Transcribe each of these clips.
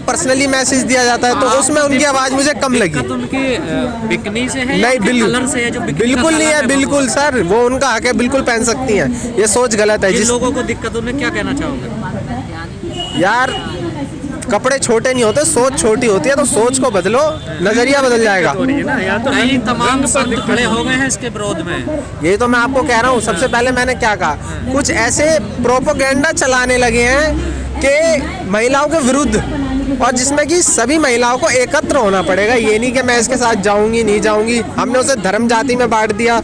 Personally message दिया जाता है तो उसमें उनकी आवाज मुझे कम लगी। उनकी बिकनी से है नहीं, कलर से है जो बिल्कुल नहीं है, बिल्कुल सर, वो उनका हक है, बिल्कुल पहन सकती हैं। ये सोच गलत है। जिन लोगों को दिक्कत, उन्हें क्या कहना चाहोगे? यार कपड़े छोटे नहीं होते, सोच छोटी होती है, तो सोच को बदलो, नजरिया बदल जाएगा। नहीं, तमाम संत खड़े हो गए हैं इसके विरोध में। ये तो मैं आपको कह रहा हूँ। सबसे पहले मैंने क्या कहा, कुछ ऐसे प्रोपोगेंडा चलाने लगे हैं कि महिलाओं के विरुद्ध, और जिसमें कि सभी महिलाओं को एकत्र होना पड़ेगा। ये नहीं कि मैं इसके साथ जाऊंगी नहीं जाऊंगी। हमने उसे धर्म जाति में बांट दिया।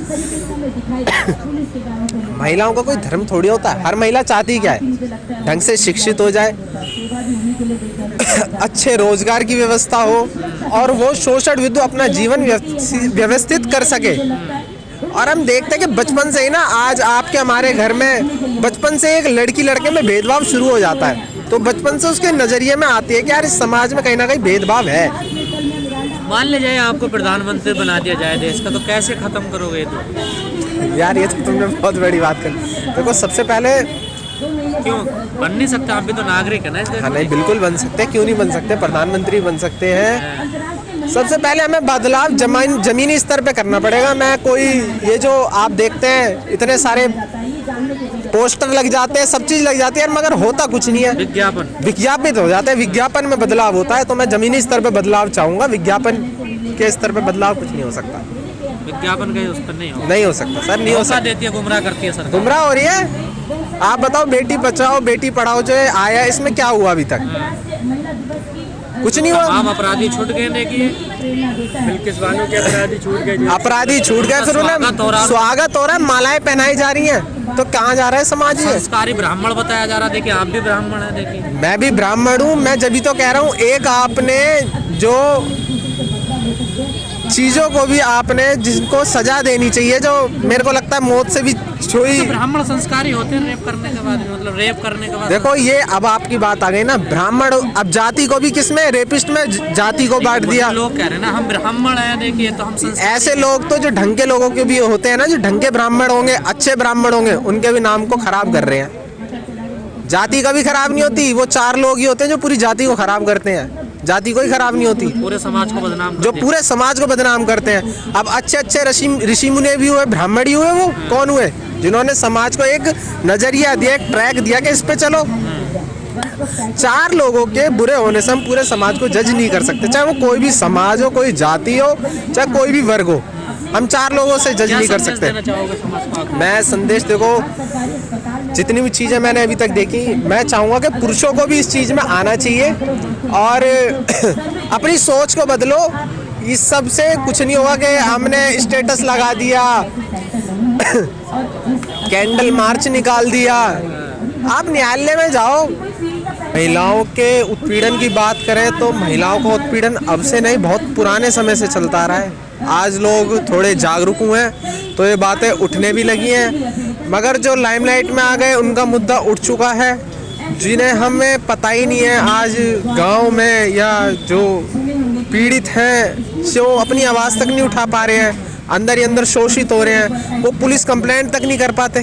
महिलाओं का कोई धर्म थोड़ी होता है। हर महिला चाहती क्या है, ढंग से शिक्षित हो जाए, अच्छे रोजगार की व्यवस्था हो, और वो शोषण विरुद्ध अपना जीवन व्यवस्थित कर सके। और हम देखते हैं कि बचपन से ही ना, आज आपके हमारे घर में बचपन से एक लड़की लड़के में भेदभाव शुरू हो जाता है, तो बचपन से उसके नजरिए में आती है कि यार इस समाज में कहीं ना कहीं भेदभाव है। मान ले जाए आपको प्रधानमंत्री बना दिया जाए देश का, तो कैसे खत्म करोगे? तो यार ये तो तुमने बहुत बड़ी बात कर। देखो सबसे पहले, क्यों बन नहीं सकता? आप भी तो नागरिक है ना इस देश। हाँ नहीं, बिल्कुल बन सकते, क्यों नहीं बन सकते, प्रधानमंत्री बन सकते हैं। सबसे पहले हमें बदलाव जमीनी स्तर पे करना पड़ेगा। मैं कोई, ये जो आप देखते हैं इतने सारे पोस्टर लग जाते हैं, सब चीज लग जाती है, मगर होता कुछ नहीं है। विज्ञापित हो जाते हैं, विज्ञापन में बदलाव होता है। तो मैं जमीनी स्तर पे बदलाव चाहूंगा, विज्ञापन के स्तर पे बदलाव कुछ नहीं हो सकता। विज्ञापन के उस पर नहीं हो सकता सर, नहीं हो सकता। देती है, गुमराह करती है सरकार। गुमराह हो रही है। आप बताओ, बेटी बचाओ बेटी पढ़ाओ जो आया, इसमें क्या हुआ अभी तक? कुछ नहीं हुआ। हम अपराधी छूट गए, देखिए बिल्किस बानो के अपराधी छूट गए, अपराधी छूट गए, फिर उन्हें स्वागत हो रहा है, मालाएं पहनाई जा रही हैं, तो कहाँ जा रहा है समाज? संस्कारी ब्राह्मण बताया जा रहा है। देखिए आप भी ब्राह्मण है, देखिए मैं भी ब्राह्मण हूँ। मैं जब भी तो कह रहा हूँ, एक आपने जो चीजों को भी आपने जिनको सजा देनी चाहिए, जो मेरे को लगता है मौत से भी छुई। तो ब्राह्मण संस्कारी होते हैं रेप करने के बाद, मतलब रेप करने के बाद। देखो ये अब आपकी बात आ गई ना, ब्राह्मण, अब जाति को भी किसमें, रेपिस्ट में जाति को बांट दिया। लोग कह रहे हैं ना हम ब्राह्मण हैं, देखिए तो हम ऐसे लोग तो जो ढंग के लोगों के भी होते हैं ना, जो ढंग के ब्राह्मण होंगे, अच्छे ब्राह्मण होंगे, उनके भी नाम को खराब कर रहे हैं। जाति कभी खराब नहीं होती, वो 4 लोग ही होते हैं जो पूरी जाति को खराब करते हैं। जाति कोई खराब नहीं होती, पूरे समाज को बदनाम, जो पूरे समाज को बदनाम करते हैं। अब अच्छे ऋषि मुनि भी हुए, ब्राह्मण ही हुए, वो कौन हुए? जिन्होंने समाज को एक नजरिया दिया, एक ट्रैक दिया कि इस पे चलो। 4 लोगों के बुरे होने से हम पूरे समाज को जज नहीं कर सकते, चाहे वो कोई भी समाज हो, कोई जाति हो, चाहे कोई भी वर्ग हो। हम 4 लोगों से जज नहीं कर सकते। मैं संदेश, देखो जितनी भी चीज़ें मैंने अभी तक देखी, मैं चाहूँगा कि पुरुषों को भी इस चीज़ में आना चाहिए और अपनी सोच को बदलो। इस सब से कुछ नहीं होगा कि हमने स्टेटस लगा दिया, कैंडल मार्च निकाल दिया। आप न्यायालय में जाओ। महिलाओं के उत्पीड़न की बात करें तो महिलाओं का उत्पीड़न अब से नहीं, बहुत पुराने समय से चलता आ रहा है। आज लोग थोड़े जागरूक हुए हैं तो ये बातें उठने भी लगी हैं, मगर जो लाइमलाइट में आ गए उनका मुद्दा उठ चुका है। जिन्हें हमें पता ही नहीं है, आज गांव में या जो पीड़ित हैं जो अपनी आवाज़ तक नहीं उठा पा रहे हैं, अंदर ही अंदर शोषित हो रहे हैं, वो पुलिस कंप्लेंट तक नहीं कर पाते,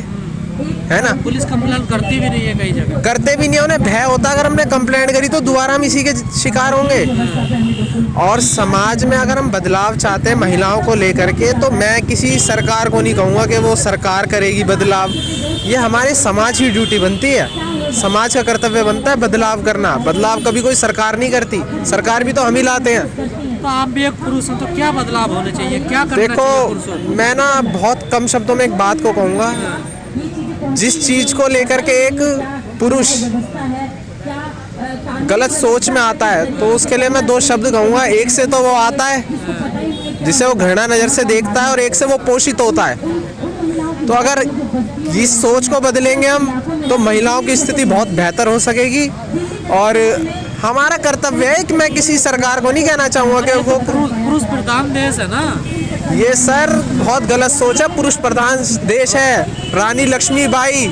है ना? पुलिस कंप्लेंट करती भी नहीं है, कई जगह करते भी नहीं, उन्हें भय होता अगर हमने कंप्लेंट करी तो दोबारा हम इसी के शिकार होंगे। और समाज में अगर हम बदलाव चाहते हैं महिलाओं को लेकर के, तो मैं किसी सरकार को नहीं कहूँगा कि वो सरकार करेगी बदलाव। ये हमारे समाज की ड्यूटी बनती है, समाज का कर्तव्य बनता है बदलाव करना। बदलाव कभी कोई सरकार नहीं करती, सरकार भी तो हम ही लाते हैं। तो आप भी एक पुरुष हो, तो क्या बदलाव होने चाहिए, क्या करना चाहिए? देखो मैं ना बहुत कम शब्दों में एक बात को कहूँगा, जिस चीज को लेकर के एक पुरुष गलत सोच में आता है तो उसके लिए मैं 2 शब्द कहूँगा। एक से तो वो आता है जिसे वो घृणा नज़र से देखता है, और एक से वो पोषित होता है। तो अगर इस सोच को बदलेंगे हम, तो महिलाओं की स्थिति बहुत बेहतर हो सकेगी। और हमारा कर्तव्य है कि मैं किसी सरकार को नहीं कहना चाहूँगा कि वो पुरुष प्रधान देश है ना। ये सर बहुत गलत सोच है। पुरुष प्रधान देश है। रानी लक्ष्मीबाई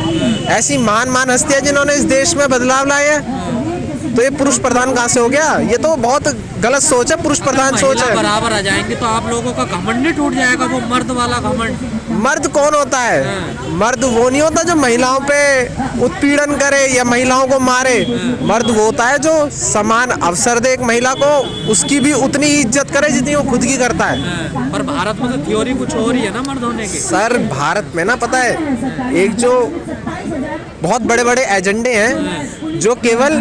ऐसी महान हस्तियां जिन्होंने इस देश में बदलाव लाए हैं। तो ये पुरुष प्रधान कहाँ से हो गया? ये तो बहुत गलत सोच है, पुरुष प्रधान सोच महिला है। बराबर आ जाएंगे तो आप लोगों का घमंड नहीं टूट जाएगा, वो मर्द वाला घमंड। मर्द कौन होता है? मर्द वो नहीं होता जो महिलाओं पे उत्पीड़न करे या महिलाओं को मारे। मर्द वो होता है जो समान अवसर दे एक महिला को, उसकी भी उतनी ही इज्जत करे जितनी वो खुद की करता है। पर भारत में तो थ्योरी कुछ और ही है ना मर्द होने की। सर भारत में ना, पता है, एक जो बहुत बड़े बड़े एजेंडे हैं जो केवल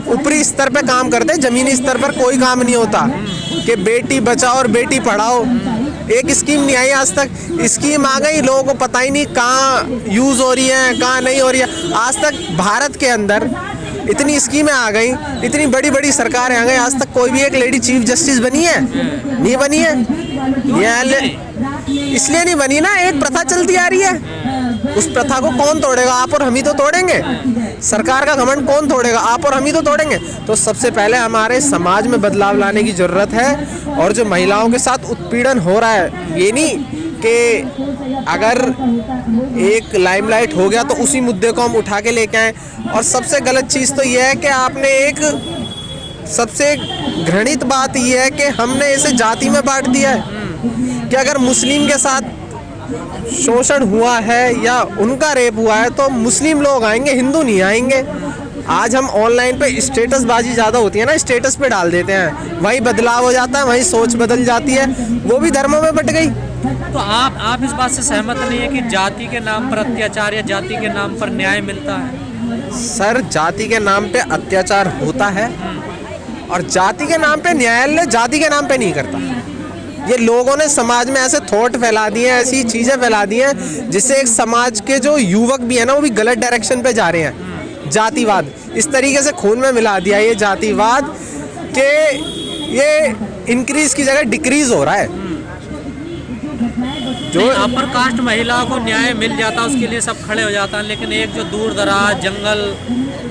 ऊपरी स्तर पे काम करते हैं, जमीनी स्तर पर कोई काम नहीं होता। कि बेटी बचाओ और बेटी पढ़ाओ, एक स्कीम नहीं आई आज तक। स्कीम आ गई, लोगों को पता ही नहीं कहाँ यूज़ हो रही है, कहाँ नहीं हो रही है। आज तक भारत के अंदर इतनी स्कीमें आ गई, इतनी बड़ी बड़ी सरकारें आ गई, आज तक कोई भी एक लेडी चीफ जस्टिस बनी है? नहीं बनी है। न्यायालय इसलिए नहीं बनी ना, एक प्रथा चलती आ रही है। उस प्रथा को कौन तोड़ेगा? आप और हम ही तो तोड़ेंगे। सरकार का घमंड कौन तोड़ेगा? आप और हम ही तो तोड़ेंगे। तो सबसे पहले हमारे समाज में बदलाव लाने की ज़रूरत है। और जो महिलाओं के साथ उत्पीड़न हो रहा है, ये नहीं कि अगर एक लाइमलाइट हो गया तो उसी मुद्दे को हम उठा के लेके आए। और सबसे गलत चीज़ तो ये है कि आपने एक सबसे घृणित बात यह है कि हमने इसे जाति में बांट दिया है कि अगर मुस्लिम के साथ शोषण हुआ है या उनका रेप हुआ है तो मुस्लिम लोग आएंगे, हिंदू नहीं आएंगे। आज हम ऑनलाइन पे स्टेटस बाजी ज़्यादा होती है ना, स्टेटस पे डाल देते हैं, वहीं बदलाव हो जाता है, वहीं सोच बदल जाती है, वो भी धर्मों में बट गई। तो आप इस बात से सहमत नहीं है कि जाति के नाम पर अत्याचार या जाति के नाम पर न्याय मिलता है? सर जाति के नाम पे अत्याचार होता है और जाति के नाम पे न्यायालय जाति के नाम पे नहीं करता। ये लोगों ने समाज में ऐसे थॉट फैला दिए हैं, ऐसी चीज़ें फैला दी हैं जिससे एक समाज के जो युवक भी है ना, वो भी गलत डायरेक्शन पे जा रहे हैं। जातिवाद इस तरीके से खून में मिला दिया ये जातिवाद कि ये इंक्रीज की जगह डिक्रीज हो रहा है। जो अपर कास्ट महिलाओं को न्याय मिल जाता है उसके लिए सब खड़े हो जाता है, लेकिन एक जो दूर दराज जंगल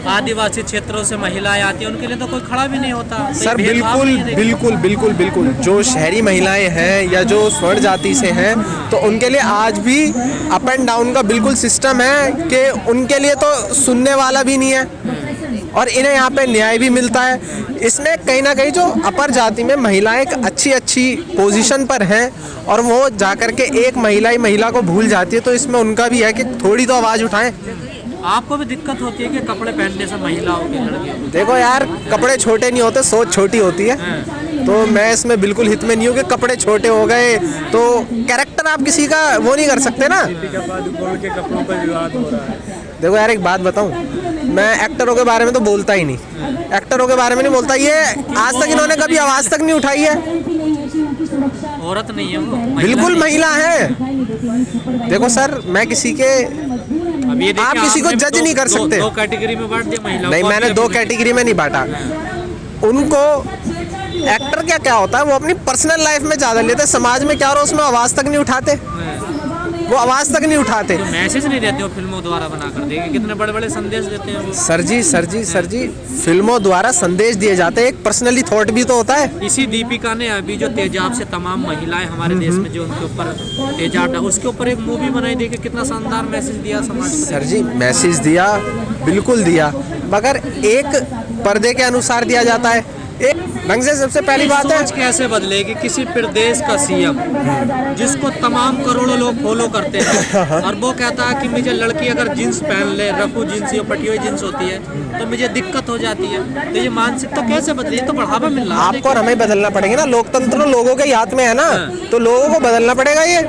आदिवासी क्षेत्रों से महिलाएं आती हैं उनके लिए तो कोई खड़ा भी नहीं होता। सर बिल्कुल बिल्कुल बिल्कुल बिल्कुल जो शहरी महिलाएं हैं या जो स्वर्ण जाति से हैं तो उनके लिए आज भी अप एंड डाउन का बिल्कुल सिस्टम है कि उनके लिए तो सुनने वाला भी नहीं है और इन्हें यहाँ पे न्याय भी मिलता है। इसमें कहीं ना कहीं जो अपर जाति में महिलाएं एक अच्छी पोजीशन पर हैं और वो जाकर के एक महिला को भूल जाती है, तो इसमें उनका भी है कि थोड़ी तो आवाज़ उठाएं। आपको भी दिक्कत होती है कि कपड़े पहनने से महिलाओं के लड़कियों? देखो यार, कपड़े छोटे नहीं होते, सोच छोटी होती है। तो मैं इसमें बिल्कुल हित में नहीं हूँ कि कपड़े छोटे हो गए तो कैरेक्टर आप किसी का वो नहीं कर सकते ना। के कपड़ों पर विवाद हो रहा है। देखो यार एक बात बताऊं, मैं एक्टरों के बारे में तो बोलता ही नहीं, एक्टरों के बारे में नहीं बोलता। ये आज तक इन्होंने कभी आवाज़ तक नहीं उठाई है। औरत नहीं है वो, बिल्कुल महिला है। देखो सर, मैं किसी के आप किसी को जज नहीं कर सकते। दो कैटेगरी में बांट दिया महिलाओं। नहीं, मैंने दो कैटेगरी में नहीं बांटा उनको। एक्टर क्या होता है, वो अपनी पर्सनल लाइफ में ज़्यादा लेते, समाज में क्या हो रहा है उसमें आवाज़ तक नहीं उठाते, वो आवाज़ तक नहीं उठाते। तो मैसेज नहीं देते हो फिल्मों द्वारा बनाकर? देखिए कितने बड़े बड़े संदेश देते हैं वो। सर जी फिल्मों द्वारा संदेश दिए जाते हैं, एक पर्सनली थॉट भी तो होता है। इसी दीपिका ने अभी जो तेजाब से तमाम महिलाएं हमारे देश में जो उनके ऊपर तेजाब डाला, उसके ऊपर एक मूवी बनाई, देखिए कितना शानदार मैसेज दिया समाज को। सर जी मैसेज दिया, बिल्कुल दिया, मगर एक पर्दे के अनुसार दिया जाता है, एक ढंग से। सबसे पहली बात है, सोच कैसे बदलेगी किसी प्रदेश का सीएम जिसको तमाम करोड़ों लोग फॉलो करते हैं और वो कहता है कि मुझे लड़की अगर जींस पहन ले, रफू जींस या पटी हुई जींस होती है तो मुझे दिक्कत हो जाती है। तो ये मानसिकता तो कैसे बदली? तो बढ़ावा मिल रहा है आपको और हमें बदलना पड़ेगा ना। लोकतंत्र लोगों के हाथ में है ना, तो लोगों को बदलना पड़ेगा। ये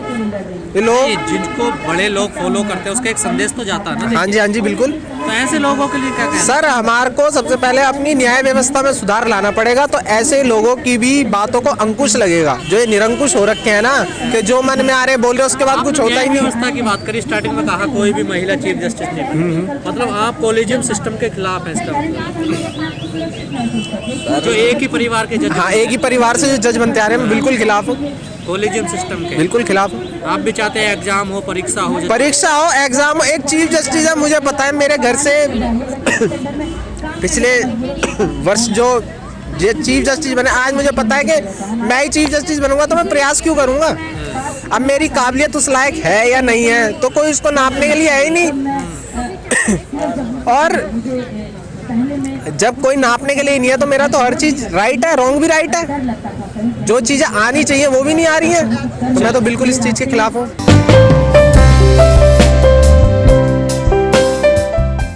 लोग जिनको बड़े लोग फॉलो करते हैं उसका एक संदेश तो जाता है ना। हाँ जी बिल्कुल। तो ऐसे लोगों के लिए क्या कहना? सर हमारे को सबसे पहले अपनी न्याय व्यवस्था में सुधार लाना पड़ेगा, तो ऐसे लोगों की भी बातों को अंकुश लगेगा जो ये निरंकुश हो रखे हैं ना, कि जो मन में आ रहे बोल रहे उसके बाद कुछ होता ही नहीं। व्यवस्था की बात करी, स्टार्टिंग में कहा कोई भी महिला चीफ जस्टिस नहीं, मतलब आप कॉलेजियम सिस्टम के खिलाफ है इसका? जो एक ही परिवार के जज, हाँ एक ही परिवार से जो जज बनते आ रहे हैं, मैं बिल्कुल खिलाफ हूँ। कॉलेजियम सिस्टम के बिल्कुल खिलाफ। आप भी चाहते हैं एग्जाम हो, परीक्षा हो? परीक्षा हो, एग्जाम हो। एक चीफ जस्टिस है, मुझे पता है मेरे घर से पिछले वर्ष जो ये चीफ जस्टिस बने, आज मुझे पता है कि मैं ही चीफ जस्टिस बनूंगा, तो मैं प्रयास क्यों करूंगा? अब मेरी काबिलियत उस लायक है या नहीं है तो कोई उसको नापने के लिए है ही नहीं। और जब कोई नापने के लिए नहीं है तो मेरा तो हर चीज राइट है, रॉन्ग भी राइट है। जो चीजें आनी चाहिए वो भी नहीं आ रही हैं, तो मैं तो बिल्कुल इस चीज के खिलाफ हूँ।